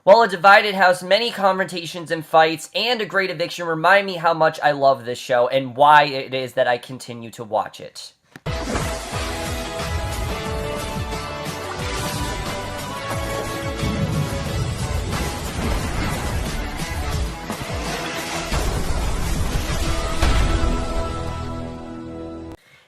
While a divided house, many confrontations and fights, and a great eviction remind me how much I love this show and why it is that I continue to watch it.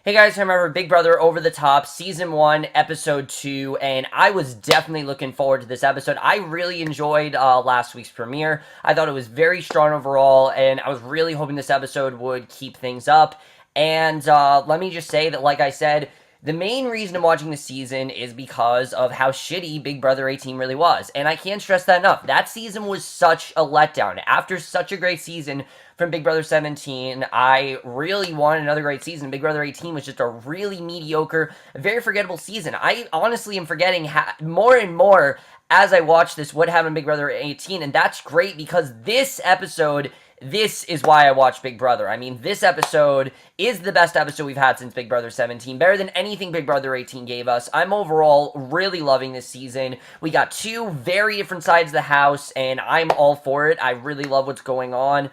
Hey guys, I remember Big Brother Over the Top, Season 1, Episode 2, and I was definitely looking forward to this episode. I really enjoyed last week's premiere. I thought it was very strong overall, and I was really hoping this episode would keep things up. And let me just say that, like I said, the main reason I'm watching this season is because of how shitty Big Brother 18 really was. And I can't stress that enough. That season was such a letdown. After such a great season from Big Brother 17, I really wanted another great season. Big Brother 18 was just a really mediocre, very forgettable season. I honestly am forgetting more and more as I watch this what happened in Big Brother 18. And that's great because this episode... This is why I watch Big Brother. I mean, this episode is the best episode we've had since Big Brother 17. Better than anything Big Brother 18 gave us. I'm overall really loving this season. We got two very different sides of the house, and I'm all for it. I really love what's going on.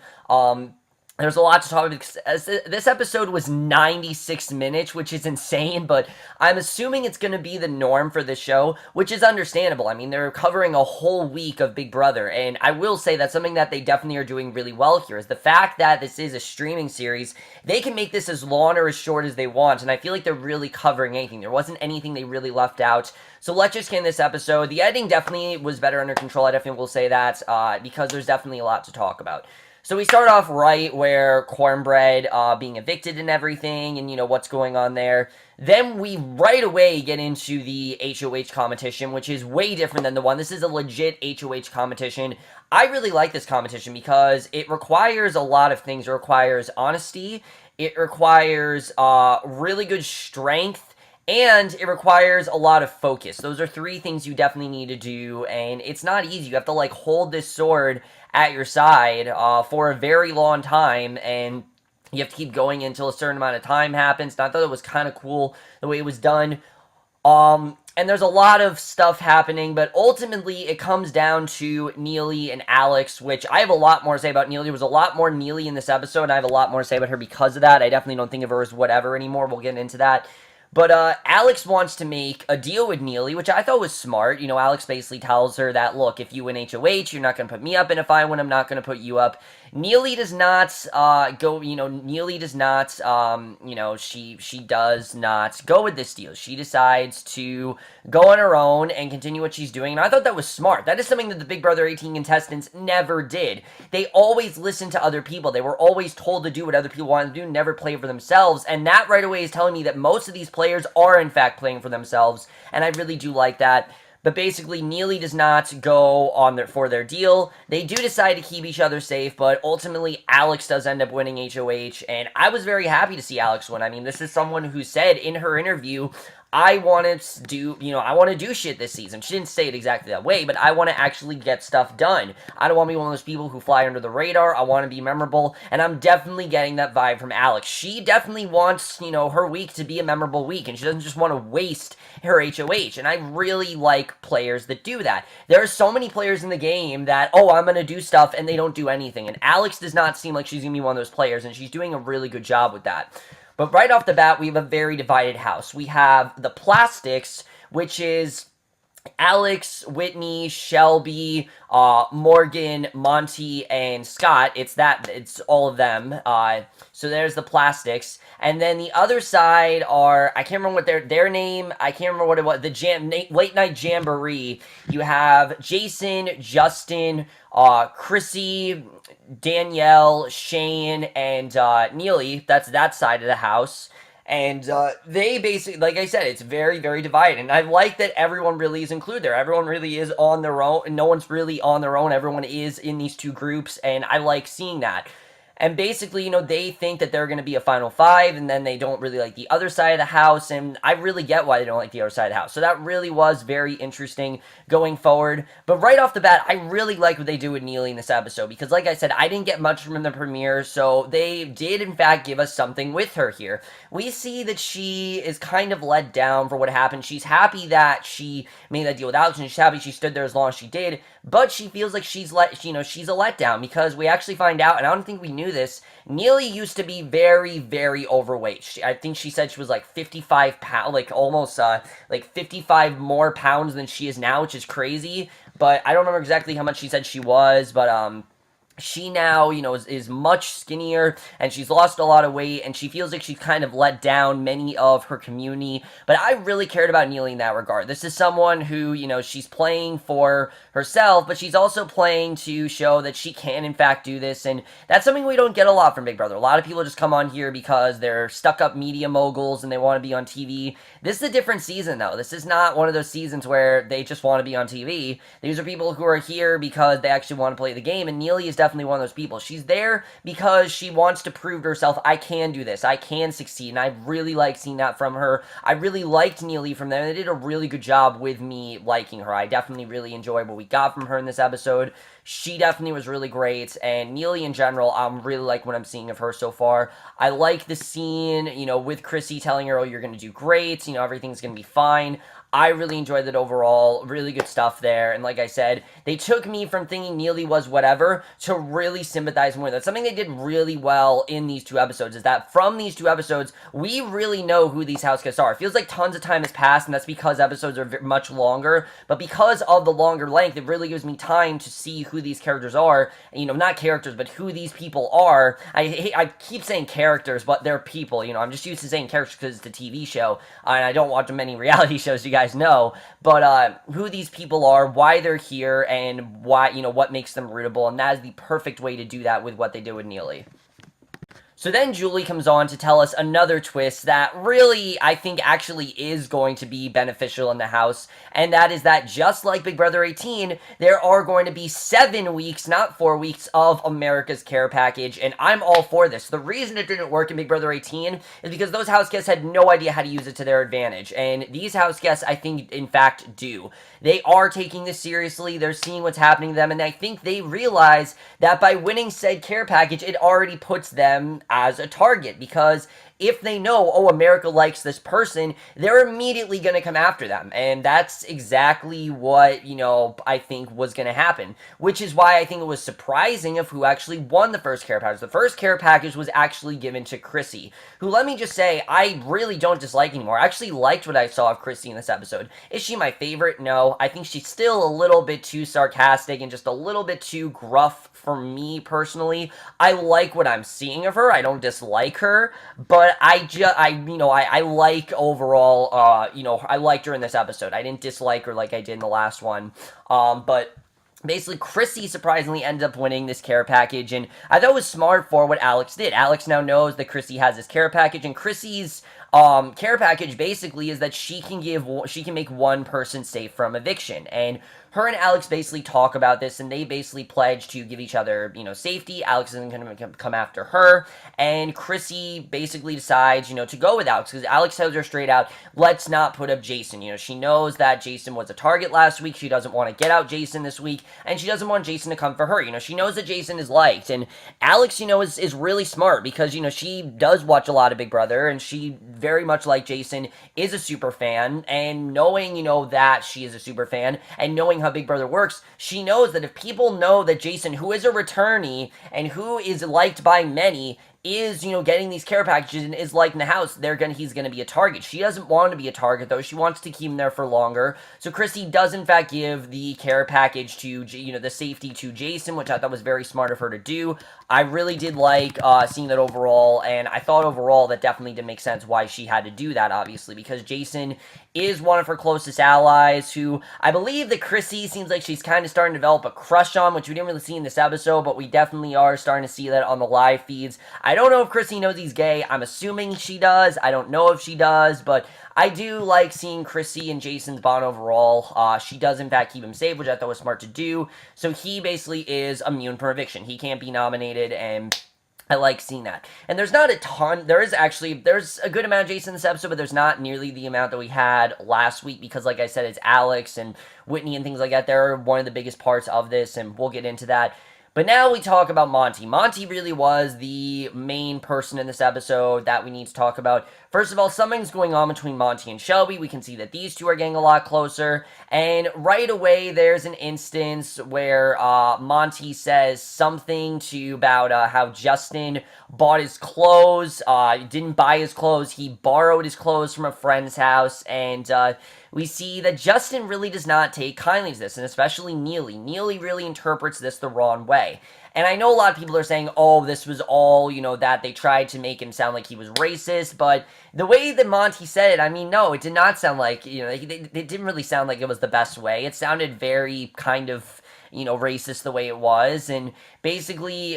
There's a lot to talk about because this episode was 96 minutes, which is insane, but I'm assuming it's going to be the norm for this show, which is understandable. I mean, they're covering a whole week of Big Brother, and I will say that's something that they definitely are doing really well here, is the fact that this is a streaming series. They can make this as long or as short as they want, and I feel like they're really covering anything. There wasn't anything they really left out. So let's just get in this episode. The editing definitely was better under control. I definitely will say that, because there's definitely a lot to talk about. So we start off right where Cornbread being evicted and everything, and, you know, what's going on there. Then we right away get into the HOH competition, which is way different than the one. This is a legit HOH competition. I really like this competition because it requires a lot of things. It requires honesty. It requires really good strength. And it requires a lot of focus. Those are three things you definitely need to do, and it's not easy. You have to, like, hold this sword at your side for a very long time, and you have to keep going until a certain amount of time happens. And I thought it was kind of cool the way it was done. And there's a lot of stuff happening, but ultimately it comes down to Neely and Alex, which I have a lot more to say about Neely. There was a lot more Neely in this episode, and I have a lot more to say about her because of that. I definitely don't think of her as whatever anymore. We'll get into that. But Alex wants to make a deal with Neely, which I thought was smart. You know, Alex basically tells her that, look, if you win HOH, you're not going to put me up, and if I win, I'm not going to put you up. Neely does not Neely does not, she does not go with this deal. She decides to go on her own and continue what she's doing, and I thought that was smart. That is something that the Big Brother 18 contestants never did. They always listened to other people. They were always told to do what other people wanted to do, never play for themselves, and that right away is telling me that most of these players are, in fact, playing for themselves, and I really do like that. But basically, Neely does not go on for their deal. They do decide to keep each other safe, but ultimately, Alex does end up winning HOH, and I was very happy to see Alex win. I mean, this is someone who said in her interview, I want to do shit this season. She didn't say it exactly that way, but I want to actually get stuff done. I don't want to be one of those people who fly under the radar. I want to be memorable, and I'm definitely getting that vibe from Alex. She definitely wants, her week to be a memorable week, and she doesn't just want to waste her HOH, and I really like players that do that. There are so many players in the game that, I'm going to do stuff, and they don't do anything, and Alex does not seem like she's going to be one of those players, and she's doing a really good job with that. But right off the bat, we have a very divided house. We have the Plastics, which is Alex, Whitney, Shelby, Morgan, Monty, and Scott. It's all of them. So there's the Plastics. And then the other side are, I can't remember what their name, I can't remember what it was, the Late Night Jamboree. You have Jason, Justin, Chrissy, Danielle, Shane, and Neely. That's that side of the house. And they basically, like I said, it's very, very divided. And I like that everyone really is included there. Everyone really is on their own. And no one's really on their own. Everyone is in these two groups. And I like seeing that. And basically, they think that they're going to be a final five, and then they don't really like the other side of the house, and I really get why they don't like the other side of the house. So that really was very interesting going forward. But right off the bat, I really like what they do with Neely in this episode, because like I said, I didn't get much from the premiere, so they did in fact give us something with her here. We see that she is kind of let down for what happened. She's happy that she made that deal with Alex, and she's happy she stood there as long as she did, but she feels like she's a letdown, because we actually find out, and I don't think we knew this, Neely used to be very, very overweight. I think she said she was like 55 pounds, like almost like 55 more pounds than she is now, which is crazy. But I don't remember exactly how much she said she was, but she now, is much skinnier, and she's lost a lot of weight, and she feels like she's kind of let down many of her community. But I really cared about Neely in that regard. This is someone who, she's playing for herself, but she's also playing to show that she can, in fact, do this, and that's something we don't get a lot from Big Brother. A lot of people just come on here because they're stuck-up media moguls, and they want to be on TV. This is a different season, though. This is not one of those seasons where they just want to be on TV. These are people who are here because they actually want to play the game, and Neely is definitely one of those people. She's there because she wants to prove to herself, I can do this, I can succeed, and I really like seeing that from her. I really liked Neely from them, and they did a really good job with me liking her. I definitely really enjoyed what we got from her in this episode. She definitely was really great, and Neely in general, really like what I'm seeing of her so far. I like the scene, with Chrissy telling her, oh, you're going to do great, everything's going to be fine. I really enjoyed it overall. Really good stuff there. And like I said, they took me from thinking Neely was whatever to really sympathizing with it. That's something they did really well in these two episodes, is that from these two episodes, we really know who these house guests are. It feels like tons of time has passed, and that's because episodes are much longer. But because of the longer length, it really gives me time to see who these characters are. Not characters, but who these people are. I keep saying characters, but they're people. I'm just used to saying characters because it's a TV show, and I don't watch many reality shows, you guys know, but who these people are, why they're here, and why, what makes them rootable, and that is the perfect way to do that with what they did with Neely. So then Julie comes on to tell us another twist that really, I think, actually is going to be beneficial in the house, and that is that just like Big Brother 18, there are going to be 7 weeks, not 4 weeks, of America's Care Package, and I'm all for this. The reason it didn't work in Big Brother 18 is because those house guests had no idea how to use it to their advantage, and these house guests, I think, in fact, do. They are taking this seriously, they're seeing what's happening to them, and I think they realize that by winning said care package, it already puts them as a target, because if they know, oh, America likes this person, they're immediately going to come after them. And that's exactly what, I think was going to happen. Which is why I think it was surprising of who actually won the first care package. The first care package was actually given to Chrissy, who, let me just say, I really don't dislike anymore. I actually liked what I saw of Chrissy in this episode. Is she my favorite? No. I think she's still a little bit too sarcastic and just a little bit too gruff for me personally. I like what I'm seeing of her. I don't dislike her, but I like overall, I liked her in this episode. I didn't dislike her like I did in the last one, but basically, Chrissy surprisingly ended up winning this care package, and I thought it was smart for what Alex did. Alex now knows that Chrissy has this care package, and Chrissy's care package basically is that she can make one person safe from eviction, and her and Alex basically talk about this, and they basically pledge to give each other, safety. Alex isn't going to come after her, and Chrissy basically decides, to go with Alex, because Alex tells her straight out, let's not put up Jason. She knows that Jason was a target last week. She doesn't want to get out Jason this week, and she doesn't want Jason to come for her. She knows that Jason is liked, and Alex, is really smart, because, she does watch a lot of Big Brother, and she, very much like Jason, is a super fan, and knowing, that she is a super fan, and knowing how Big Brother works, she knows that if people know that Jason, who is a returnee and who is liked by many, is, getting these care packages and is liked in the house, he's gonna be a target. She doesn't want to be a target, though. She wants to keep him there for longer. So Chrissy does, in fact, give the care package to, the safety to Jason, which I thought was very smart of her to do. I really did like seeing that overall, and I thought overall that definitely did make sense why she had to do that, obviously, because Jason is one of her closest allies, who I believe that Chrissy seems like she's kind of starting to develop a crush on, which we didn't really see in this episode, but we definitely are starting to see that on the live feeds. I don't know if Chrissy knows he's gay. I'm assuming she does. I don't know if she does, but I do like seeing Chrissy and Jason's bond overall. She does, in fact, keep him safe, which I thought was smart to do. So he basically is immune from eviction. He can't be nominated, and I like seeing that. And there's not a ton. There's a good amount of Jason in this episode, but there's not nearly the amount that we had last week because, like I said, it's Alex and Whitney and things like that. They're one of the biggest parts of this, and we'll get into that. But now we talk about Monty. Monty really was the main person in this episode that we need to talk about. First of all, something's going on between Monty and Shelby. We can see that these two are getting a lot closer. And right away, there's an instance where Monty says something about how Justin bought his clothes, didn't buy his clothes. He borrowed his clothes from a friend's house. And we see that Justin really does not take kindly to this, and especially Neely. Neely really interprets this the wrong way. And I know a lot of people are saying, oh, this was all, that they tried to make him sound like he was racist, but the way that Monty said it, I mean, no, it did not sound like, it didn't really sound like it was the best way. It sounded very kind of, racist the way it was, and basically,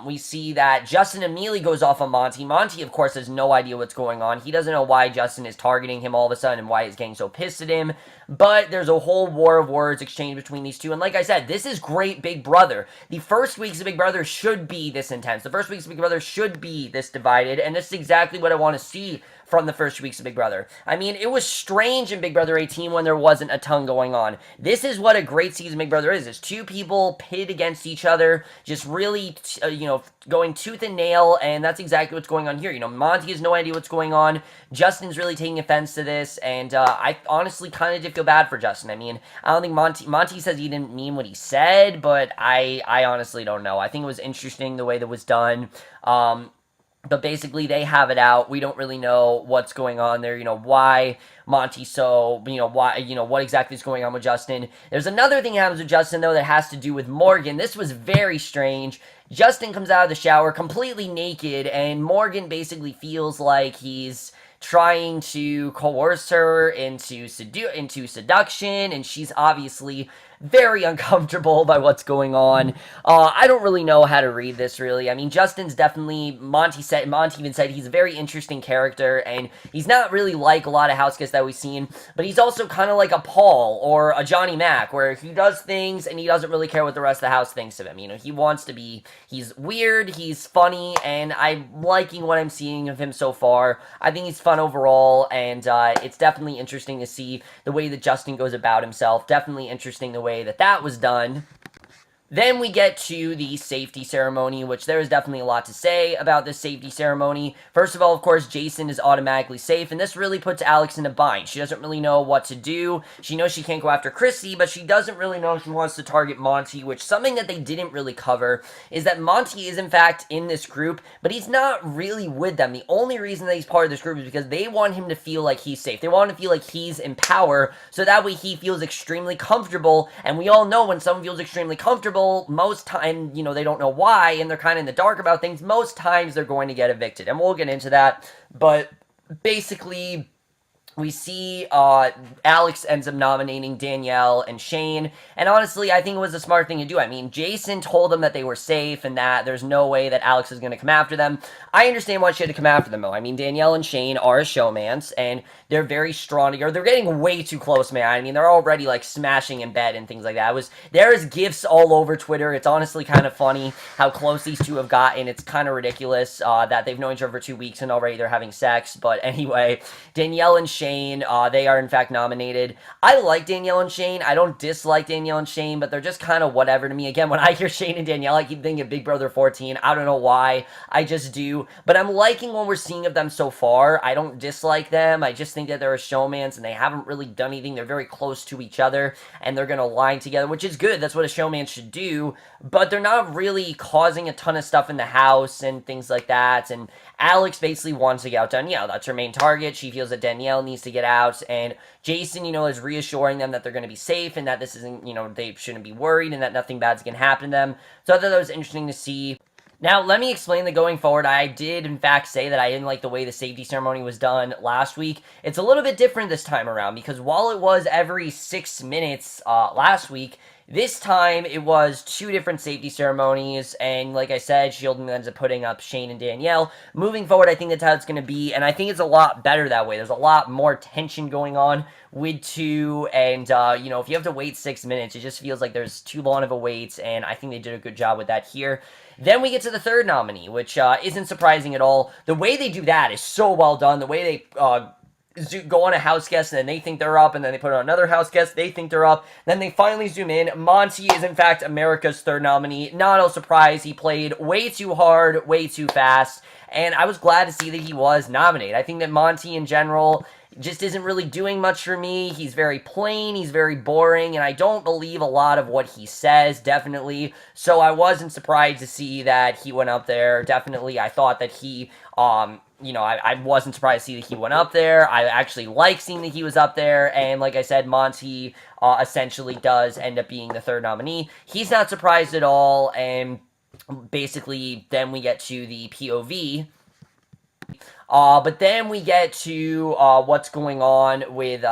we see that Justin immediately goes off on Monty. Monty, of course, has no idea what's going on. He doesn't know why Justin is targeting him all of a sudden and why he's getting so pissed at him, but there's a whole war of words exchanged between these two, and like I said, this is great Big Brother. The first weeks of Big Brother should be this intense. The first weeks of Big Brother should be this divided, and this is exactly what I want to see from the first weeks of Big Brother. I mean, it was strange in Big Brother 18 when there wasn't a ton going on. This is what a great season of Big Brother is. It's two people pitted against each other, just really, going tooth and nail, and that's exactly what's going on here. Monty has no idea what's going on. Justin's really taking offense to this, and I honestly kind of did feel bad for Justin. I mean, I don't think Monty says he didn't mean what he said, but I honestly don't know. I think it was interesting the way that was done. But basically, they have it out. We don't really know what's going on there. Why Monty what exactly is going on with Justin. There's another thing that happens with Justin, though, that has to do with Morgan. This was very strange. Justin comes out of the shower completely naked, and Morgan basically feels like he's trying to coerce her into seduction, and she's obviously very uncomfortable by what's going on. I don't really know how to read this, really. I mean, Justin's definitely, Monty even said he's a very interesting character, and he's not really like a lot of house guests that we've seen, but he's also kind of like a Paul or a Johnny Mac, where he does things and he doesn't really care what the rest of the house thinks of him. He wants to be, he's weird, he's funny, and I'm liking what I'm seeing of him so far. I think he's fun overall, and it's definitely interesting to see the way that Justin goes about himself. Definitely interesting the way that was done. Then we get to the safety ceremony, which there is definitely a lot to say about this safety ceremony. First of all, of course, Jason is automatically safe, and this really puts Alex in a bind. She doesn't really know what to do. She knows she can't go after Chrissy, but she doesn't really know if she wants to target Monty, which something that they didn't really cover is that Monty is, in fact, in this group, but he's not really with them. The only reason that he's part of this group is because they want him to feel like he's safe. They want him to feel like he's in power, so that way he feels extremely comfortable, and we all know when someone feels extremely comfortable, most time, they don't know why, and they're kind of in the dark about things, most times they're going to get evicted, and we'll get into that, but basically, we see Alex ends up nominating Danielle and Shane, and honestly, I think it was a smart thing to do. I mean, Jason told them that they were safe and that there's no way that Alex is going to come after them. I understand why she had to come after them, though. I mean, Danielle and Shane are a showmance, and they're very strong together. They're getting way too close, man. I mean, they're already, smashing in bed and things like that. There's gifs all over Twitter. It's honestly kind of funny how close these two have gotten. It's kind of ridiculous that they've known each other for 2 weeks and already they're having sex, but anyway, Danielle and Shane, they are in fact nominated. I like Danielle and Shane. I don't dislike Danielle and Shane, but they're just kind of whatever to me. Again, when I hear Shane and Danielle, I keep thinking of Big Brother 14. I don't know why. I just do. But I'm liking what we're seeing of them so far. I don't dislike them. I just think that they're a showmance and they haven't really done anything. They're very close to each other and they're going to align together, which is good. That's what a showman should do. But they're not really causing a ton of stuff in the house and things like that. And Alex basically wants to get out Danielle. That's her main target. She feels that Danielle needs to get out. And Jason, is reassuring them that they're going to be safe and that this isn't, they shouldn't be worried and that nothing bad's going to happen to them. So I thought that was interesting to see. Now, let me explain that going forward, I did, in fact, say that I didn't like the way the safety ceremony was done last week. It's a little bit different this time around, because while it was every 6 minutes last week, This time, it was 2 different safety ceremonies, and like I said, Shielding ends up putting up Shane and Danielle. Moving forward, I think that's how it's going to be, and I think it's a lot better that way. There's a lot more tension going on with 2, and, if you have to wait 6 minutes, it just feels like there's too long of a wait, and I think they did a good job with that here. Then we get to the third nominee, which isn't surprising at all. The way they do that is so well done. The way they go on a house guest, and then they think they're up, and then they put on another house guest, they think they're up, then they finally zoom in. Monty is, in fact, America's third nominee. Not a surprise. He played way too hard, way too fast, and I was glad to see that he was nominated. I think that Monty, in general, just isn't really doing much for me. He's very plain, he's very boring, and I don't believe a lot of what he says, definitely. So I wasn't surprised to see that he went up there. Definitely, I thought that he, I wasn't surprised to see that he went up there. I actually like seeing that he was up there, and like I said, Monty essentially does end up being the third nominee. He's not surprised at all, and basically, then we get to the POV. But then we get to what's going on with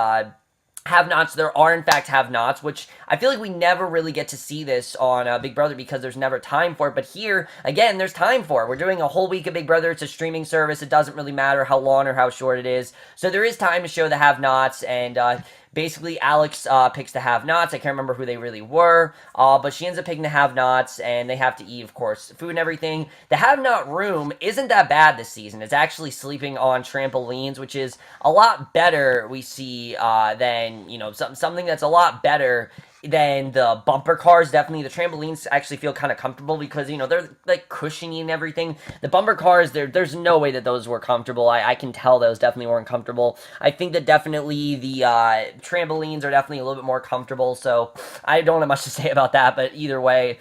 have-nots. There are, in fact, have-nots, which I feel like we never really get to see this on Big Brother because there's never time for it. But here, again, there's time for it. We're doing a whole week of Big Brother. It's a streaming service. It doesn't really matter how long or how short it is. So there is time to show the have-nots, and basically, Alex picks the have-nots. I can't remember who they really were, but she ends up picking the have-nots, and they have to eat, of course, food and everything. The have-not room isn't that bad this season. It's actually sleeping on trampolines, which is a lot better, we see, than, something that's a lot better than the bumper cars. Definitely, the trampolines actually feel kind of comfortable because, they're, like, cushiony and everything. The bumper cars, there's no way that those were comfortable. I can tell those definitely weren't comfortable. I think that definitely the trampolines are definitely a little bit more comfortable, so I don't have much to say about that, but either way,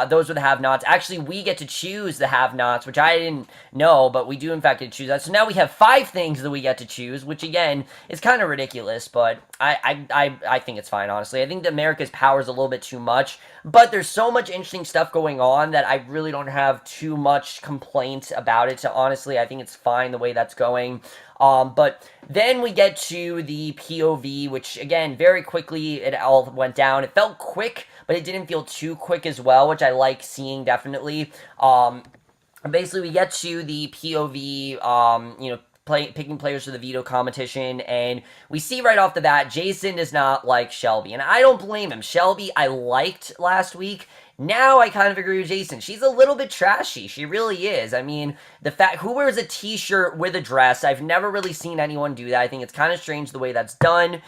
those were the have-nots. Actually, we get to choose the have-nots, which I didn't know, but we do, in fact, get to choose that. So now we have 5 things that we get to choose, which, again, is kind of ridiculous, but I think it's fine, honestly. I think that America's power is a little bit too much, but there's so much interesting stuff going on that I really don't have too much complaint about it. So honestly, I think it's fine the way that's going. But then we get to the POV, which again, very quickly, it all went down. It felt quick, but it didn't feel too quick as well, which I like seeing, definitely. Basically, we get to the POV, picking players for the veto competition, and we see right off the bat, Jason does not like Shelby, and I don't blame him. Shelby, I liked last week. Now I kind of agree with Jason. She's a little bit trashy. She really is. I mean, the fact, who wears a t-shirt with a dress? I've never really seen anyone do that. I think it's kind of strange the way that's done.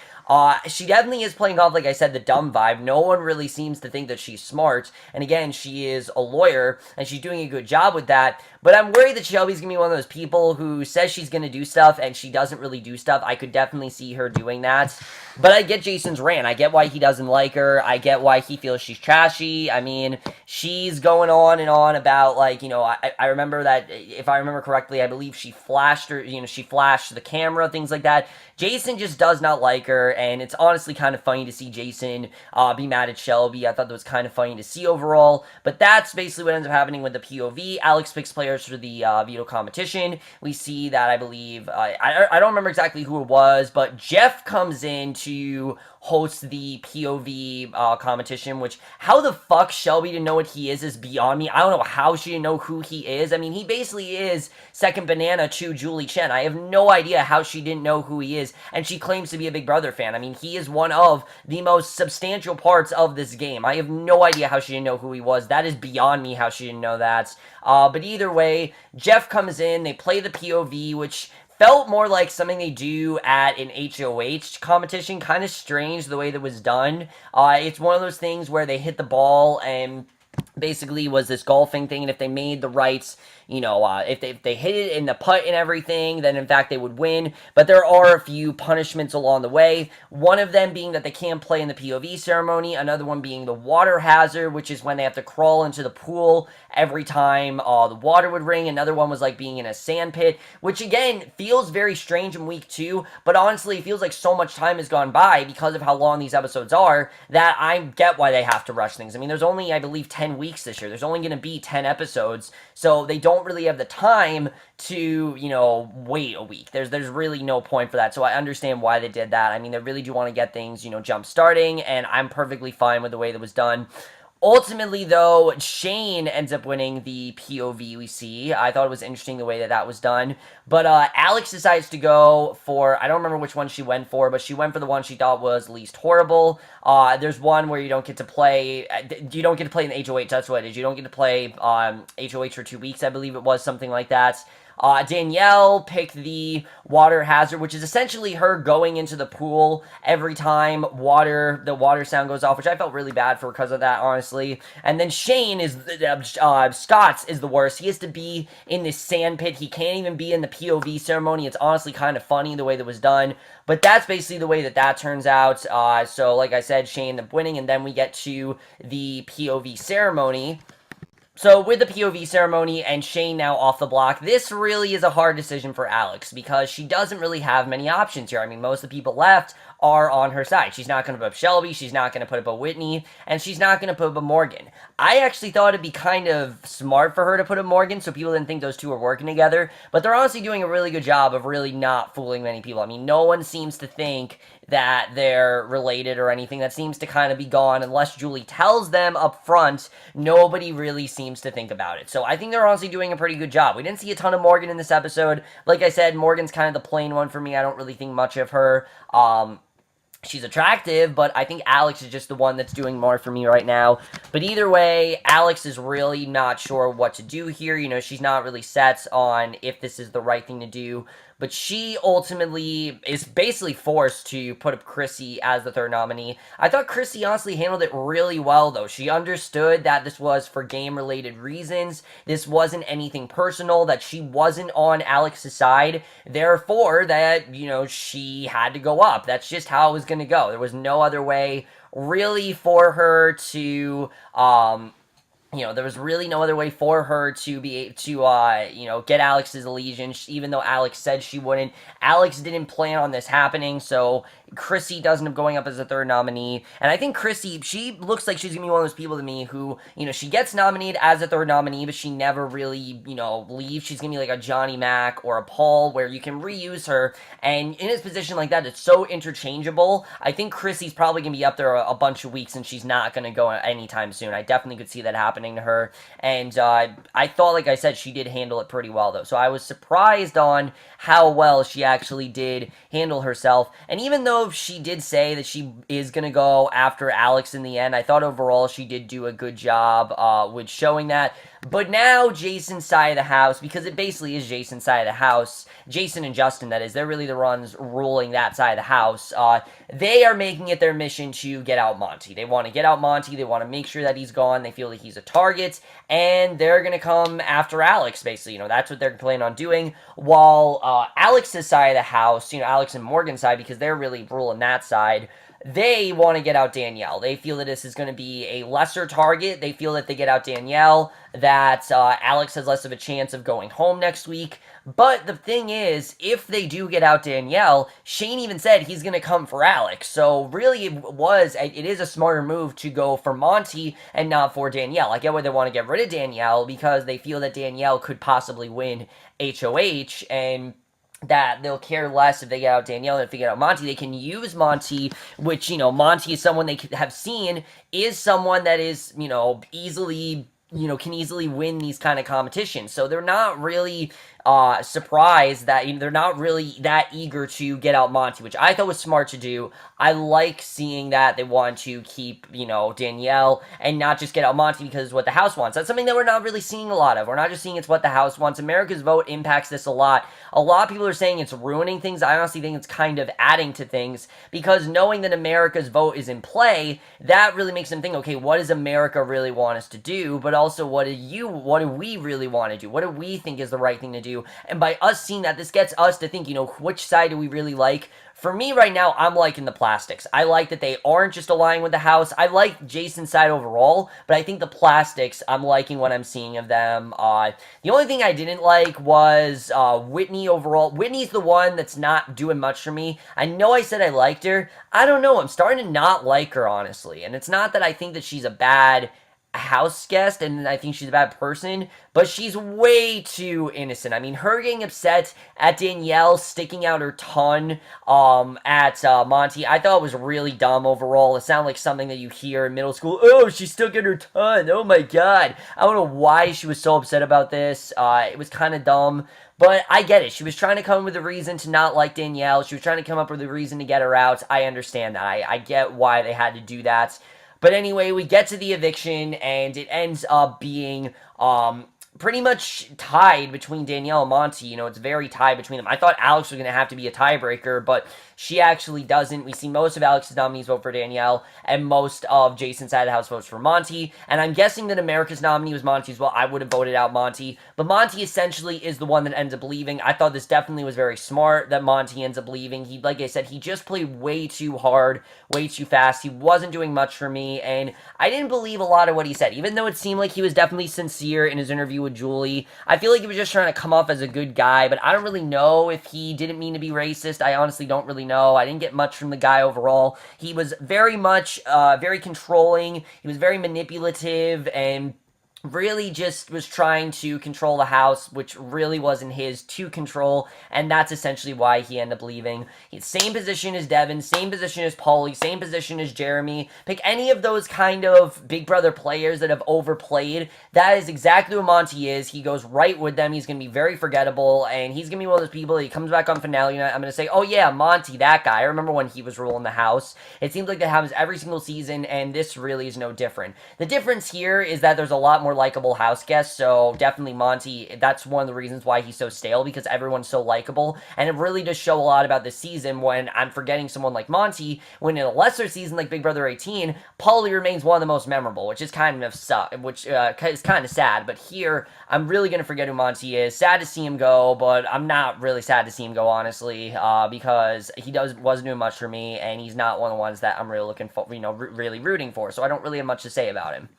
She definitely is playing off, like I said, the dumb vibe. No one really seems to think that she's smart. And again, she is a lawyer, and she's doing a good job with that. But I'm worried that Shelby's going to be one of those people who says she's going to do stuff, and she doesn't really do stuff. I could definitely see her doing that. But I get Jason's rant. I get why he doesn't like her. I get why he feels she's trashy. I mean, she's going on and on about, like, I remember that, if I remember correctly, I believe she flashed her, she flashed the camera, things like that. Jason just does not like her, and it's honestly kind of funny to see Jason be mad at Shelby. I thought that was kind of funny to see overall, but that's basically what ends up happening with the POV. Alex picks players for the veto competition. We see that, I believe, I don't remember exactly who it was, but Jeff comes in to host the POV competition, which, how the fuck Shelby didn't know what he is beyond me. I don't know how she didn't know who he is. I mean, he basically is second banana to Julie Chen. I have no idea how she didn't know who he is, and she claims to be a Big Brother fan. I mean, he is one of the most substantial parts of this game. I have no idea how she didn't know who he was. That is beyond me how she didn't know that. But either way, Jeff comes in, they play the POV, which felt more like something they do at an HOH competition. Kind of strange the way that was done. It's one of those things where they hit the ball and basically was this golfing thing, and if they made the right, if they hit it in the putt and everything, then in fact they would win. But there are a few punishments along the way. One of them being that they can't play in the POV ceremony. Another one being the water hazard, which is when they have to crawl into the pool every time the water would ring. Another one was like being in a sand pit, which again feels very strange in week 2, but honestly it feels like so much time has gone by because of how long these episodes are that I get why they have to rush things. I mean, there's only, I believe, 10 weeks weeks this year. There's only going to be 10 episodes, so they don't really have the time to, wait a week. There's really no point for that. So I understand why they did that. I mean, they really do want to get things, jump starting, and I'm perfectly fine with the way that was done. Ultimately, though, Shane ends up winning the POV we see. I thought it was interesting the way that that was done. But Alex decides to go for, I don't remember which one she went for, but she went for the one she thought was least horrible. There's one where you don't get to play in the HOH, that's what it is. You don't get to play HOH for 2 weeks, I believe it was, something like that. Danielle picked the water hazard, which is essentially her going into the pool every time the water sound goes off, which I felt really bad for because of that, honestly. And then Shane Scott's is the worst. He has to be in this sand pit. He can't even be in the POV ceremony. It's honestly kind of funny the way that was done. But that's basically the way that turns out. So like I said, Shane ended up winning, and then we get to the POV ceremony. So with the POV ceremony and Shane now off the block, this really is a hard decision for Alex because she doesn't really have many options here. I mean, most of the people left are on her side. She's not going to put up Shelby, she's not going to put up a Whitney, and she's not going to put up a Morgan. I actually thought it'd be kind of smart for her to put up Morgan so people didn't think those two were working together, but they're honestly doing a really good job of really not fooling many people. I mean, no one seems to think that they're related or anything. That seems to kind of be gone unless Julie tells them up front. Nobody really seems to think about it. So I think they're honestly doing a pretty good job. We didn't see a ton of Morgan in this episode. Like I said, Morgan's kind of the plain one for me. I don't really think much of her. She's attractive, but I think Alex is just the one that's doing more for me right now. But either way, Alex is really not sure what to do here. She's not really set on if this is the right thing to do. But she ultimately is basically forced to put up Chrissy as the third nominee. I thought Chrissy honestly handled it really well, though. She understood that this was for game-related reasons. This wasn't anything personal, that she wasn't on Alex's side. Therefore, that, she had to go up. That's just how it was going to go. There was no other way, really, for her to... there was really no other way for her to get Alex's allegiance, even though Alex said she wouldn't. Alex didn't plan on this happening, so Chrissy does end up going up as a third nominee. And I think Chrissy, she looks like she's going to be one of those people to me who, she gets nominated as a third nominee, but she never really, leaves. She's going to be like a Johnny Mac or a Paul, where you can reuse her. And in his position like that, it's so interchangeable. I think Chrissy's probably going to be up there a bunch of weeks, and she's not going to go anytime soon. I definitely could see that happening to her. And I thought, like I said, she did handle it pretty well, though. So I was surprised on how well she actually did handle herself. And even though she did say that she is going to go after Alex in the end, I thought overall she did do a good job with showing that. But now Jason's side of the house, because it basically is Jason's side of the house, Jason and Justin, that is, they're really the ones ruling that side of the house. They are making it their mission to get out Monty. They want to get out Monty. They want to make sure that he's gone. They feel that he's a target, and they're going to come after Alex, basically. That's what they're planning on doing. While Alex's side of the house, Alex and Morgan's side, because they're really ruling that side, they want to get out Danielle. They feel that this is going to be a lesser target. They feel that they get out Danielle, that Alex has less of a chance of going home next week. But the thing is, if they do get out Danielle, Shane even said he's going to come for Alex. So really it is a smarter move to go for Monty and not for Danielle. I get why they want to get rid of Danielle, because they feel that Danielle could possibly win HOH, and that they'll care less if they get out Danielle than if they get out Monty. They can use Monty, which, Monty is someone they have seen is someone that is, easily, can easily win these kind of competitions. So they're not really surprised that they're not really that eager to get out Monty, which I thought was smart to do. I like seeing that they want to keep, Danielle and not just get out Monty because it's what the house wants. That's something that we're not really seeing a lot of. We're not just seeing it's what the house wants. America's vote impacts this a lot. A lot of people are saying it's ruining things. I honestly think it's kind of adding to things, because knowing that America's vote is in play, that really makes them think, okay, what does America really want us to do? But also, what do we really want to do? What do we think is the right thing to do? And by us seeing that, this gets us to think, which side do we really like? For me right now, I'm liking the plastics. I like that they aren't just aligning with the house. I like Jason's side overall, but I think the plastics, I'm liking what I'm seeing of them. The only thing I didn't like was Whitney overall. Whitney's the one that's not doing much for me. I know I said I liked her. I don't know. I'm starting to not like her, honestly. And it's not that I think that she's a bad a house guest, and I think she's a bad person, but she's way too innocent. I mean, her getting upset at Danielle sticking out her tongue at Monty, I thought was really dumb overall. It sounded like something that you hear in middle school. Oh, she stuck in her tongue. Oh my god. I don't know why she was so upset about this. It was kind of dumb. But I get it. She was trying to come up with a reason to not like Danielle. She was trying to come up with a reason to get her out. I understand that. I get why they had to do that. But anyway, we get to the eviction, and it ends up being pretty much tied between Danielle and Monty. You know, it's very tied between them. I thought Alex was going to have to be a tiebreaker, but she actually doesn't. We see most of Alex's nominees vote for Danielle, and most of Jason's side of the house votes for Monty. And I'm guessing that America's nominee was Monty as well. I would have voted out Monty. But Monty essentially is the one that ends up leaving. I thought this definitely was very smart that Monty ends up leaving. He, like I said, he just played way too hard, way too fast. He wasn't doing much for me, and I didn't believe a lot of what he said. Even though it seemed like he was definitely sincere in his interview with Julie, I feel like he was just trying to come off as a good guy, but I don't really know if he didn't mean to be racist. I honestly don't really know. I didn't get much from the guy overall. He was very much, very controlling. He was very manipulative, and really just was trying to control the house, which really wasn't his to control, and that's essentially why he ended up leaving. Same position as Devin, same position as Paulie, same position as Jeremy. Pick any of those kind of Big Brother players that have overplayed. That is exactly what Monty is. He goes right with them. He's going to be very forgettable, and he's going to be one of those people that he comes back on finale night. I'm going to say, oh yeah, Monty, that guy. I remember when he was ruling the house. It seems like that happens every single season, and this really is no different. The difference here is that there's a lot more likable house guests, so definitely Monty, that's one of the reasons why he's so stale, because everyone's so likable, and it really does show a lot about this season when I'm forgetting someone like Monty, when in a lesser season like Big Brother 18, Paulie remains one of the most memorable, which is kind of is kind of sad, but here, I'm really going to forget who Monty is. Sad to see him go, but I'm not really sad to see him go, honestly, because he wasn't doing much for me, and he's not one of the ones that I'm really looking for, really rooting for, so I don't really have much to say about him.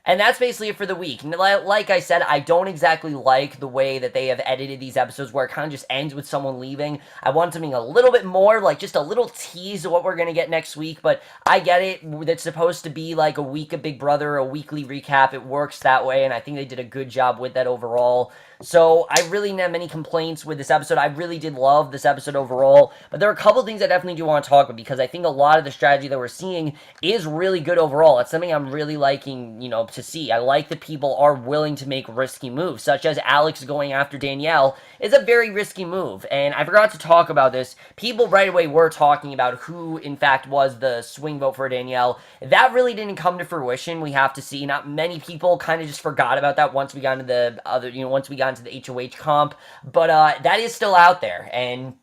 And that's basically it for the week. Like I said, I don't exactly like the way that they have edited these episodes where it kind of just ends with someone leaving. I want something a little bit more, like just a little tease of what we're going to get next week, but I get it. It's supposed to be like a week of Big Brother, a weekly recap. It works that way, and I think they did a good job with that overall. So I really didn't have many complaints with this episode. I really did love this episode overall, but there are a couple things I definitely do want to talk about, because I think a lot of the strategy that we're seeing is really good overall. It's something I'm really liking, to see. I like that people are willing to make risky moves, such as Alex going after Danielle is a very risky move, and I forgot to talk about this. People right away were talking about who, in fact, was the swing vote for Danielle. That really didn't come to fruition, we have to see. Not many people kind of just forgot about that once we got into the other, once we got into the HOH comp, but that is still out there, and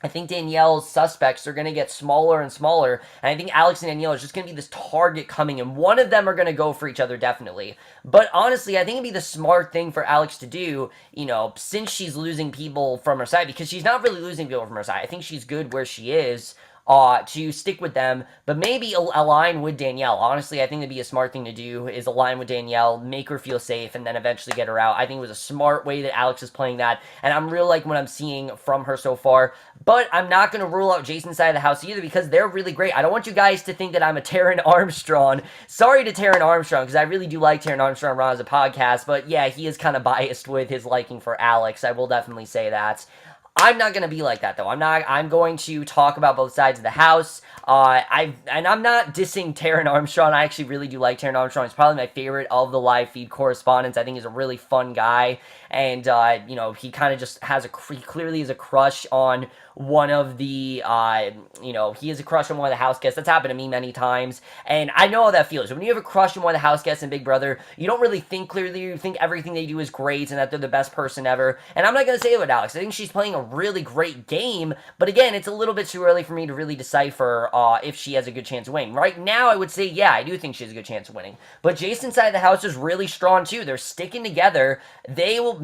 I think Danielle's suspects are going to get smaller and smaller, and I think Alex and Danielle is just going to be this target coming, and one of them are going to go for each other, definitely. But honestly, I think it'd be the smart thing for Alex to do, since she's losing people from her side, because she's not really losing people from her side. I think she's good where she is, to stick with them, but maybe align with Danielle. Honestly, I think it'd be a smart thing to do, is align with Danielle, make her feel safe, and then eventually get her out. I think it was a smart way that Alex is playing that, and I'm really liking what I'm seeing from her so far, but I'm not going to rule out Jason's side of the house either, because they're really great. I don't want you guys to think that I'm a Taron Armstrong. Sorry to Taron Armstrong, because I really do like Taron Armstrong on as a podcast, but yeah, he is kind of biased with his liking for Alex. I will definitely say that. I'm not going to be like that, though. I'm going to talk about both sides of the house. I'm not dissing Taron Armstrong. I actually really do like Taron Armstrong. He's probably my favorite of the live feed correspondents. I think he's a really fun guy. And, he kind of just he clearly has a crush on one of the, he has a crush on one of the house guests. That's happened to me many times. And I know how that feels. When you have a crush on one of the house guests in Big Brother, you don't really think clearly. You think everything they do is great and that they're the best person ever. And I'm not going to say it with Alex. I think she's playing a really great game. But again, it's a little bit too early for me to really decipher if she has a good chance of winning. Right now, I would say, yeah, I do think she has a good chance of winning. But Jason's side of the house is really strong, too. They're sticking together. They will,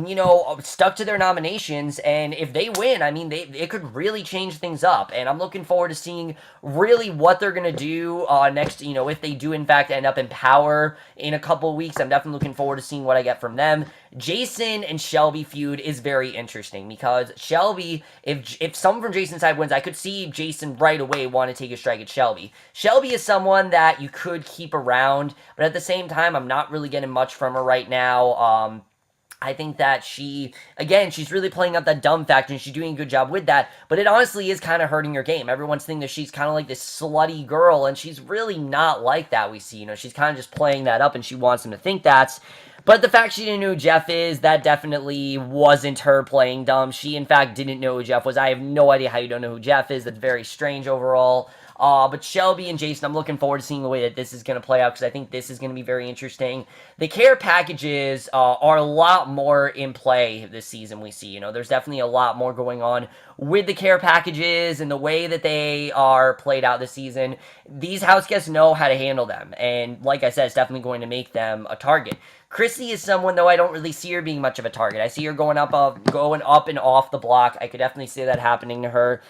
stuck to their nominations. And if they win, I mean, it could really really change things up, and I'm looking forward to seeing really what they're going to do next, if they do in fact end up in Power in a couple of weeks. I'm definitely looking forward to seeing what I get from them. Jason and Shelby feud is very interesting because Shelby, if someone from Jason's side wins, I could see Jason right away want to take a strike at Shelby. Shelby is someone that you could keep around, but at the same time, I'm not really getting much from her right now. I think that she's really playing up that dumb factor, and she's doing a good job with that, but it honestly is kind of hurting her game. Everyone's thinking that she's kind of like this slutty girl, and she's really not like that, we see. She's kind of just playing that up, and she wants them to think that. But the fact she didn't know who Jeff is, that definitely wasn't her playing dumb. She, in fact, didn't know who Jeff was. I have no idea how you don't know who Jeff is. That's very strange overall. But Shelby and Jason, I'm looking forward to seeing the way that this is going to play out because I think this is going to be very interesting. The care packages are a lot more in play this season, we see. There's definitely a lot more going on with the care packages and the way that they are played out this season. These house guests know how to handle them, and like I said, it's definitely going to make them a target. Chrissy is someone, though, I don't really see her being much of a target. I see her going up and off the block. I could definitely see that happening to her.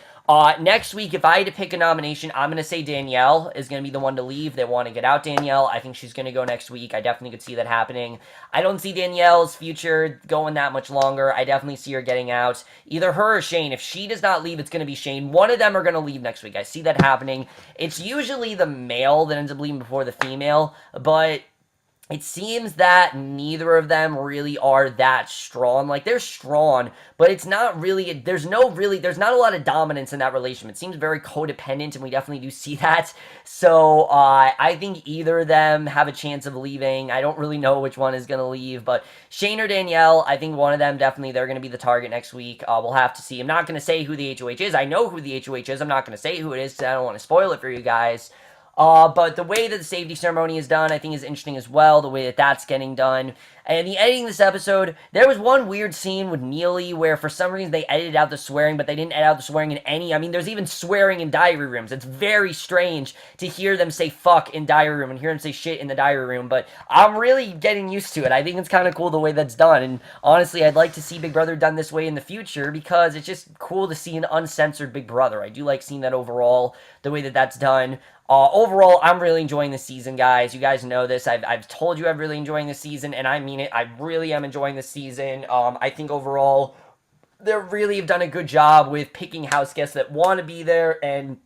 Next week, if I had to pick a nomination, I'm going to say Danielle is going to be the one to leave. They want to get out Danielle. I think she's going to go next week. I definitely could see that happening. I don't see Danielle's future going that much longer. I definitely see her getting out. Either her or Shane. If she does not leave, it's going to be Shane. One of them are going to leave next week. I see that happening. It's usually the male that ends up leaving before the female, but it seems that neither of them really are that strong. Like, they're strong, but it's not really, there's not a lot of dominance in that relationship. It seems very codependent, and we definitely do see that. So, I think either of them have a chance of leaving. I don't really know which one is going to leave, but Shane or Danielle, I think one of them definitely, they're going to be the target next week. We'll have to see. I'm not going to say who the HOH is. I know who the HOH is. I'm not going to say who it is because I don't want to spoil it for you guys. But the way that the safety ceremony is done, I think is interesting as well, the way that that's getting done. And the editing this episode, there was one weird scene with Amelie where for some reason they edited out the swearing, but they didn't edit out the swearing in any, there's even swearing in diary rooms. It's very strange to hear them say fuck in diary room and hear them say shit in the diary room, but I'm really getting used to it. I think it's kind of cool the way that's done, and honestly, I'd like to see Big Brother done this way in the future because it's just cool to see an uncensored Big Brother. I do like seeing that overall, the way that that's done. Overall, I'm really enjoying this season, guys. You guys know this. I've told you I'm really enjoying this season, and I mean it. I really am enjoying this season. I think overall, they really have done a good job with picking house guests that want to be there, and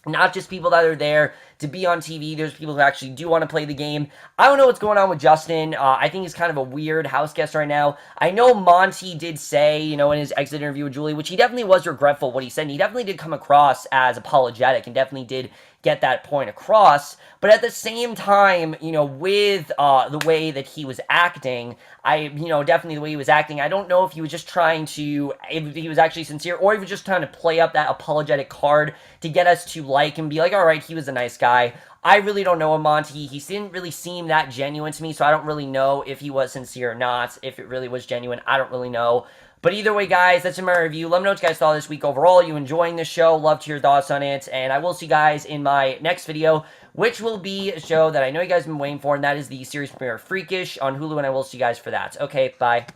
not just people that are there to be on TV. There's people who actually do want to play the game. I don't know what's going on with Justin. I think he's kind of a weird house guest right now. I know Monty did say, in his exit interview with Julie, which he definitely was regretful what he said. And he definitely did come across as apologetic and definitely did get that point across. But at the same time, with the way that he was acting, definitely the way he was acting, I don't know if he was just if he was actually sincere, or if he was just trying to play up that apologetic card to get us to like and be like, all right, he was a nice guy. I really don't know him, Monty. He didn't really seem that genuine to me, so I don't really know if he was sincere or not. If it really was genuine, I don't really know. But either way, guys, that's my review. Let me know what you guys thought this week overall. You enjoying this show? Love to hear your thoughts on it. And I will see you guys in my next video, which will be a show that I know you guys have been waiting for, and that is the series premiere Freakish on Hulu, and I will see you guys for that. Okay, bye.